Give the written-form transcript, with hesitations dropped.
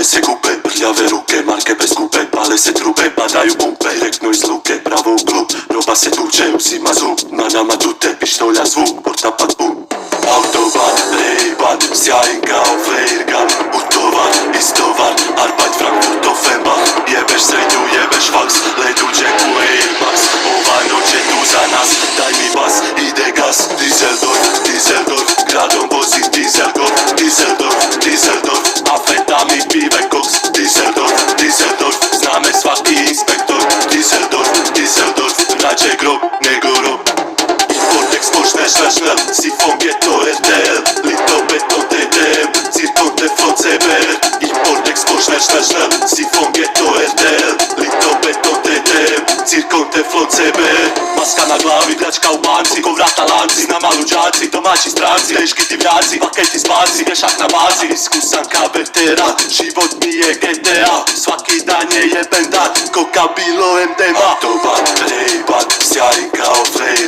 Nove se kupe, prljave ruke, marke bez kupe. Pale se trube, padaju pumpe, direktno iz luke, pravo u klub. Roba se tuče, uzima zub, na nama tute, pištolja zvuk, portapat bum. Autoban, Ray-Ban, sjajen kao Flairgun. Utovar, istovar, Arbeit Frankfurt Offenbach. Jebeš srednju, jebeš faks, let u džeku Airmax. Ova noć je tu za nas, daj mi bas, ide gas. Düsseldorf, Düsseldorf, gradom vozi Dieselgolf. Düsseldorf, Düsseldorf, amfetamin, pive, koks. Düsseldorf, Düsseldorf, zna me svaki inspektor. Düsseldorf, Düsseldorf, rađe grob nego rob. Vortex počne šlašlel, sifon geto RTL. Lito beton TDM, cirkon teflon CBR. I Vortex počne šlašlel, sifon geto RTL. Lito beton TDM, cirkon teflon CBR. Maska na glavi, pljačka u banci, ko vrata lanci. Na malu džaci, domaći stranci, teški divljaci, paketi spanci, pješak na bazi. Iskusan ka veteran, život mi je GTA. Svaki dan je jeben dan, ko ka bilo MDMA. Autoban, Ray-Ban, sjajen kao Flair.